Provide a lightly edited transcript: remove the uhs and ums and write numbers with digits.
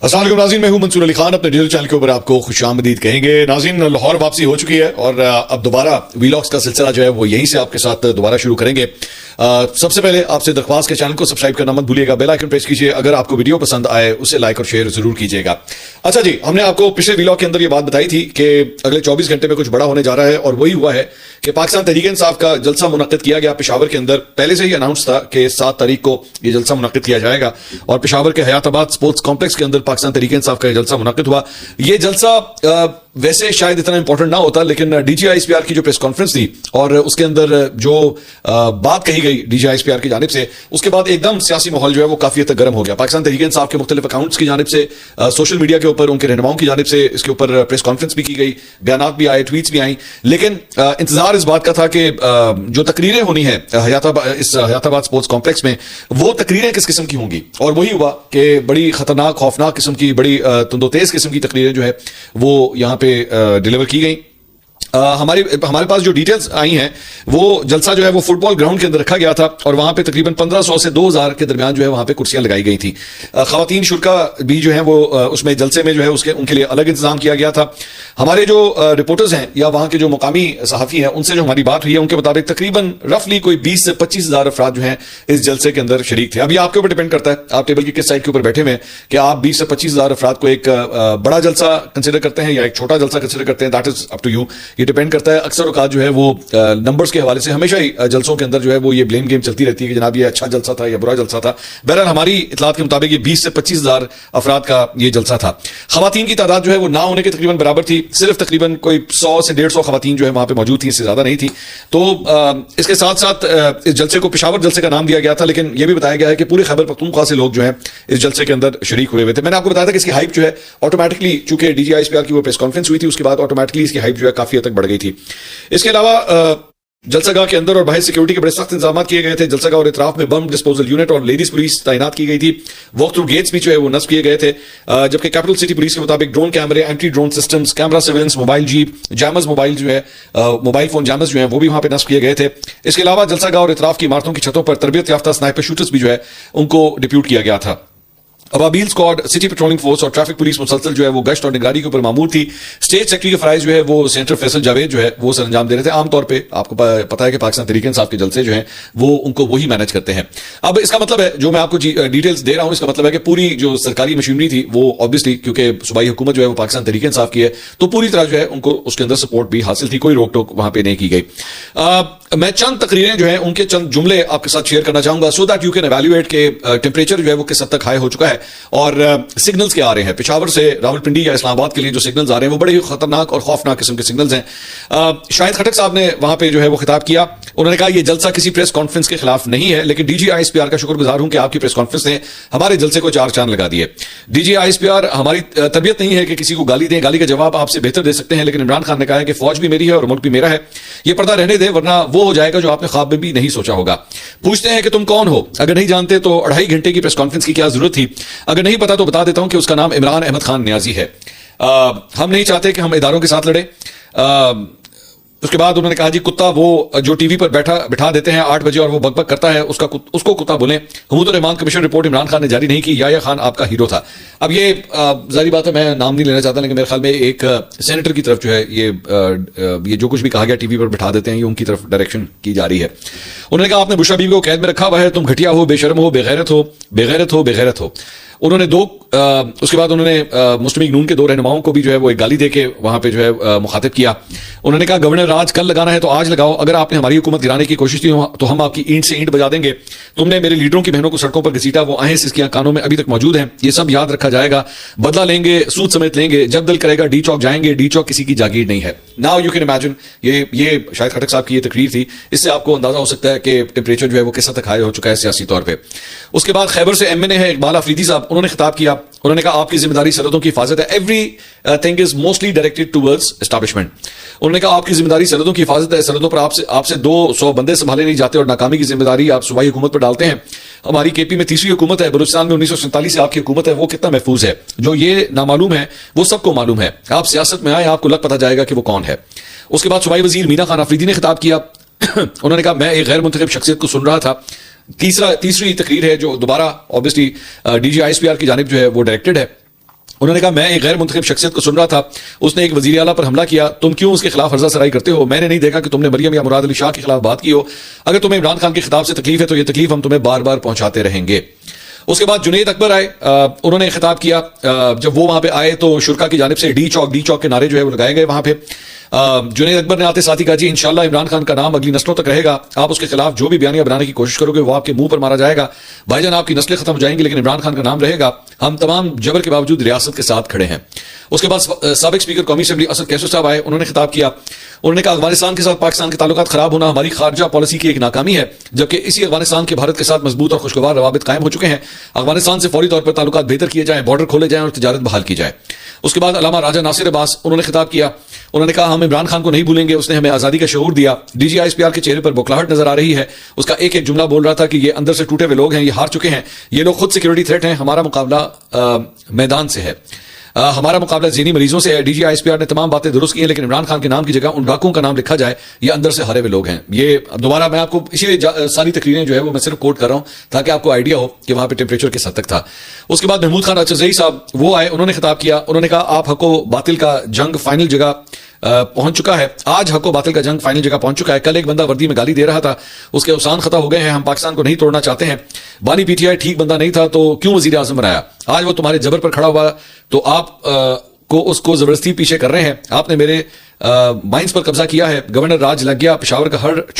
अस्सलाम वालेकुम नाज़रीन, मैं हूं मंसूर अली खान। अपने डिजिटल चैनल के ऊपर आपको खुशामदीद कहेंगे। नाज़रीन, लाहौर वापसी हो चुकी है और अब दोबारा वीलॉग्स का सिलसिला जो है वो यहीं से आपके साथ दोबारा शुरू करेंगे। सबसे पहले आपसे दरख्वास्त के चैनल को सब्सक्राइब करना मत भूलिएगा, बेल आइकन प्रेस कीजिए। अगर आपको वीडियो पसंद आए उसे लाइक और शेयर जरूर कीजिएगा। अच्छा जी, हमने आपको पिछले वीलॉग के अंदर ये बात बताई थी कि अगले 24 घंटे में कुछ बड़ा होने जा रहा है और वही हुआ है कि पाकिस्तान तहरीक इंसाफ का जलसा मुनक्किद किया गया पेशावर के अंदर। पहले से ही अनाउंस था कि 7 तारीख को ये जलसा मुनक्किद किया जाएगा और पेशावर के हयाताबाद स्पोर्ट्स कॉम्प्लेक्स के अंदर पाकिस्तान तहरीक इंसाफ का जलसा मुनक्किद हुआ। ये जलसा वैसे शायद इतना इंपॉर्टेंट ना होता, लेकिन DGISPR की जो प्रेस कॉन्फ्रेंस थी और उसके अंदर जो बात कही गई DGISPR की जानिब से, उसके बाद एकदम सियासी माहौल जो है वो काफी हद तक गर्म हो गया। पाकिस्तान तहरीक इंसाफ के मुख्तलिफ अकाउंट्स की जानिब से, सोशल मीडिया के ऊपर उनके रहनुमाओं की जानिब से इसके ऊपर प्रेस कॉन्फ्रेंस भी की गई, बयानात भी आए, ट्वीट्स भी आई। लेकिन इंतजार इस बात का था कि जो तकरीरें होनी है इस हयाताबाद स्पोर्ट्स कॉम्प्लेक्स में, वो तकरीरें किस किस्म की होंगी। और वही हुआ कि बड़ी खतरनाक, खौफनाक किस्म की, बड़ी तुंदोतेज किस्म की तकरीरें जो है वो यहाँ पे डिलीवर की गई। हमारे पास जो डिटेल्स आई हैं, वो जलसा जो है वो फुटबॉल ग्राउंड के अंदर रखा गया था और वहां पे तकरीबन 1500 से 2000 के दरमियान जो है वहां पे कुर्सियां लगाई गई थी। खवातीन शुरा भी जो है वो उसमें जलसे में जो है उनके लिए अलग इंतजाम किया गया था। हमारे जो रिपोर्टर्स हैं या वहां के जो मुकामी सहाफी हैं, उनसे जो हमारी बात हुई है, उनके मुताबिक तकरीबन रफली कोई 20 से 25 हजार अफराद जो है इस जलसे के अंदर शरीक थे। अभी आपके ऊपर डिपेंड करता है आप टेबल की किस साइड के ऊपर बैठे हुए हैं कि आप 20 से 25 हजार अफराद को एक बड़ा जलसा कंसिडर करते हैं या एक छोटा जलसा कंसिडर करते हैं। That is up to you, ये डिपेंड करता है। अक्सर औकात जो है वो नंबर्स के हवाले से हमेशा ही जलसों के अंदर जो है वो ये ब्लेम गेम चलती रहती है कि जनाब ये अच्छा जलसा था या बुरा जलसा था। बहरहाल हमारी इतलात के मुताबिक ये 20 से 25 हजार अफराद का ये जलसा था। खवातीन की तादाद जो है वो ना होने के तकरीबन बराबर थी। सिर्फ तकरीबन कोई 100 से 150 खवातीन जो है वहां पे मौजूद थी, इससे ज्यादा नहीं थी। तो इसके साथ साथ इस जलसे को पेशावर जलसे का नाम दिया गया था, लेकिन यह भी बताया गया है कि पूरे खैबर पख्तूनख्वा से लोग जो है इस जलसे के अंदर शरीक हुए थे। मैंने आपको बताया था कि इसकी हाइप जो है ऑटोमेटिकली, चूंकि DGISPR की वो प्रेस कॉन्फ्रेंस हुई थी, उसके बाद ऑटोमेटिकली इसकी हाइप जो है काफी हद तक बढ़ गई थी। इसके अलावा जलसागाह के अंदर और बाहर सिक्योरिटी के बड़े सख्त इंतजाम किए गए थे। जलसागाह और इतराफ में बम डिस्पोजल यूनिट और लेडीज पुलिस तैनात की गई थी। वॉक थ्रू गेट्स भी जो है वो नस्ब किए गए थे। जबकि कैपिटल सिटी पुलिस के मुताबिक ड्रोन कैमरे, anti drone systems, camera surveillance, mobile jeep, jammers mobile जो है मोबाइल फोन जैमर्स जो है वो भी वहां पे नस्ब किए गए थे। इसके अलावा जलसागाह और इतराफ की इमारतों की छतों पर तरबियत याफ्ता स्नाइपर शूटर्स भी जो है उनको डिप्यूट किया गया था। Ababeel squad, city patrolling force और ट्रैफिक पुलिस मुसलसल जो है वो गश्त और निगरानी के ऊपर मामूर थी। स्टेट सेक्रेटरी के फराइज जो है वो सेनेटर फैसल जावेद जो है वो सर अंजाम दे रहे थे। आमतौर पे आपको पता है कि पाकिस्तान तहरीक इंसाफ के जलसे जो हैं वो उनको वही मैनेज करते हैं। अब इसका मतलब है, जो मैं आपको डिटेल्स दे रहा हूं, इसका मतलब है कि पूरी जो सरकारी मशीनरी थी वो ऑब्वियसली, क्योंकि सूबाई हुकूमत जो है वो पाकिस्तान तहरीक इंसाफ की है, तो पूरी तरह जो है उनको उसके अंदर सपोर्ट भी हासिल थी। कोई रोक टोक वहां पर नहीं की गई। मैं चंद तकरीरें जो है उनके चंद जुमले आपके साथ शेयर करना चाहूंगा, so that you can evaluate के टेम्परेचर जो है वो किस हद तक हाई हो चुका है और सिग्नल्स क्या आ रहे हैं। पेशावर से रावलपिंडी या इस्लामाबाद के लिए जो सिग्नल्स आ रहे हैं वो बड़े ही खतरनाक और खौफनाक किस्म के सिग्नल्स हैं। शाहिद खटक साहब ने वहां पे जो है वो खिताब किया। उन्होंने कहा ये जलसा किसी प्रेस कॉन्फ्रेंस के खिलाफ नहीं है, लेकिन DGISPR का शुक्रगुजार हूं कि आपकी प्रेस कॉन्फ्रेंस ने हमारे जलसे को 4 चांद लगा दिए। DGISPR हमारी तरबियत नहीं है कि किसी को गाली दें, गाली का जवाब आपसे बेहतर दे सकते हैं, लेकिन इमरान खान ने कहा है कि फौज भी मेरी है और मुल्क भी मेरा है, ये पर्दा रहने दे वरना वो हो जाएगा जो आपने ख्वाब में भी नहीं सोचा होगा। पूछते हैं कि तुम कौन हो, अगर नहीं जानते तो 2.5 घंटे की प्रेस कॉन्फ्रेंस की क्या जरूरत थी। अगर नहीं पता तो बता देता हूं कि उसका नाम इमरान अहमद खान नियाजी है। हम नहीं चाहते कि हम इदारों के साथ लड़े। उसके बाद उन्होंने कहा जी, कुत्ता वो जो टीवी पर बिठा देते हैं 8 बजे और वो बकबक करता है, उसको कुत्ता बोले। हुकूमत रहमान कमीशन रिपोर्ट इमरान खान ने जारी नहीं की, याया खान आपका हीरो था। अब ये जारी बात है, मैं नाम नहीं लेना चाहता, लेकिन मेरे ख्याल में एक सेनेटर की तरफ जो है ये जो कुछ भी कहा गया टीवी पर बिठा देते हैं, ये उनकी तरफ डायरेक्शन की जा रही है। उन्होंने कहा आपने बुशरा बीबी को कैद में रखा हुआ है, तुम घटिया हो, बेशर्म हो, बेगैरत हो, बेगैरत हो, बेगैरत हो। उन्होंने उसके बाद उन्होंने मुस्लिम लीग नून के 2 रहनुमाओं को भी जो है वो एक गाली देके वहां पे जो है मुखातिब किया। उन्होंने कहा गवर्नर राज कल लगाना है तो आज लगाओ, अगर आपने हमारी हुकूमत गिराने की कोशिश की तो हम आपकी ईंट से ईंट बजा देंगे। तुमने मेरे लीडरों की बहनों को सड़कों पर घसीटा, वो आहें सिसकियां कानों में अभी तक मौजूद हैं, ये सब याद रखा जाएगा। बदला लेंगे, सूद समेत लेंगे, जब दिल करेगा डी चौक जाएंगे, डी चौक किसी की जागीर नहीं है। नाउ यू कैन इमेजिन, ये शाहिद खटक साहब की ये तकरीर थी। इससे आपको अंदाजा हो सकता है कि टेम्परेचर जो है वो किस हद तक हाई हो चुका है सियासी तौर पर। उसके बाद खैबर से MNA है इकबाल अफरीदी साहब, उन्होंने खिताब किया। उन्होंने कहा आपकी जिम्मेदारी सरहदों की हिफाजत है। Every thing is mostly directed towards establishment. उन्होंने कहा आपकी जिम्मेदारी सरहदों की हिफाजत है, सरहदों पर आपसे 200 बंदे संभाले नहीं जाते और नाकामी की जिम्मेदारी आप सूबाई हुकूमत पर डालते हैं। हमारी KP में 3री हुकूमत है, बलूचिस्तान में 1947 से आपकी हुकूमत है, वो कितना महफूज है। जो ये नामालूम है वो सबको मालूम है। आप सियासत में आए, आपको लग पता जाएगा कि वो कौन है। उसके बाद सूबाई वजीर मीना खान अफरीदी ने खिताब किया। उन्होंने कहा मैं एक गैर मुंतखब शख्सियत को सुन रहा था। तीसरी तकरीर है जो दोबारा ऑब्वियसली DGISPR की जानिब जो है वो डायरेक्टेड है। انہوں نے کہا میں ایک غیر منتخب شخصیت کو سن رہا تھا, اس نے ایک وزیر اعلیٰ پر حملہ کیا, تم کیوں اس کے خلاف عرضہ سرائی کرتے ہو؟ میں نے نہیں دیکھا کہ تم نے مریم یا مراد علی شاہ کے خلاف بات کی ہو. اگر تمہیں عمران خان کے خطاب سے تکلیف ہے تو یہ تکلیف ہم تمہیں بار بار پہنچاتے رہیں گے. اس کے بعد جنید اکبر آئے, انہوں نے خطاب کیا. جب وہ وہاں پہ آئے تو شرکا کی جانب سے ڈی چوک کے نعرے جو ہے وہ لگائے گئے وہاں پہ. جنید اکبر نے آتے ساتھ ہی کہا جی انشاءاللہ عمران خان کا نام اگلی نسلوں تک رہے گا, آپ اس کے خلاف جو بھی بیانیہ بنانے کی کوشش کرو گے وہ آپ کے منہ پر مارا جائے گا. بھائی جان آپ کی نسلیں ختم ہو جائیں گی لیکن عمران خان کا نام رہے گا, ہم تمام جبر کے باوجود ریاست کے ساتھ کھڑے ہیں. اس کے بعد سابق اسپیکر قومی اسمبلی اسد کیسو صاحب آئے, انہوں نے خطاب کیا. انہوں نے کہا افغانستان کے ساتھ پاکستان کے تعلقات خراب ہونا ہماری خارجہ پالیسی کی ایک ناکامی ہے, جبکہ اسی افغانستان کے بھارت کے ساتھ مضبوط اور خوشگوار روابط قائم ہو چکے ہیں. افغانستان سے فوری طور پر تعلقات بہتر کیے جائیں, بارڈر کھولے جائیں اور تجارت بحال کی جائے. اس کے بعد علامہ راجہ ناصر عباس انہوں نے خطاب کیا. انہوں نے کہا ہم عمران خان کو نہیں بھولیں گے, اس نے ہمیں آزادی کا شعور دیا. D G I S P R کے چہرے پر بوکھلاہٹ نظر آ رہی ہے. اس کا ایک ایک جملہ بول رہا تھا کہ یہ اندر سے ٹوٹے ہوئے لوگ ہیں, یہ ہار چکے ہیں, یہ لوگ خود سیکورٹی تھریٹ ہیں, ہمارا مقابلہ میدان سے ہے, ہمارا مقابلہ ذہنی مریضوں سے ہے. D G I S P R نے تمام باتیں درست کی ہیں لیکن عمران خان کے نام کی جگہ ان ڈاکوؤں کا نام لکھا جائے, یہ اندر سے ہارے ہوئے لوگ ہیں. یہ دوبارہ میں آپ کو اسی لیے ساری تقریریں جو ہے وہ میں صرف کوٹ کر رہا ہوں تاکہ آپ کو آئیڈیا ہو کہ وہاں پہ ٹیمپریچر کس حد تک تھا. اس کے بعد محمود خان اچھزئی صاحب وہ آئے, انہوں نے خطاب کیا. انہوں نے کہا آپ حق و باطل کا جنگ فائنل جگہ پہنچ چکا ہے, آج حق و باطل کا جنگ فائنل جگہ پہنچ چکا ہے. کل ایک بندہ وردی میں گالی دے رہا تھا, اس کے اوسان خطا ہو گئے ہیں, ہم پاکستان کو نہیں توڑنا چاہتے ہیں. بانی پی ٹی آئی ٹھیک بندہ نہیں تھا تو کیوں وزیر اعظم بنایا؟ آج وہ تمہارے جبر پر کھڑا ہوا تو آپ کو اس کو زبردستی پیچھے کر رہے ہیں. آپ نے میرے مائنڈز پر قبضہ کیا ہے, گورنر راج لگ گیا, پشاور کا ہر چوک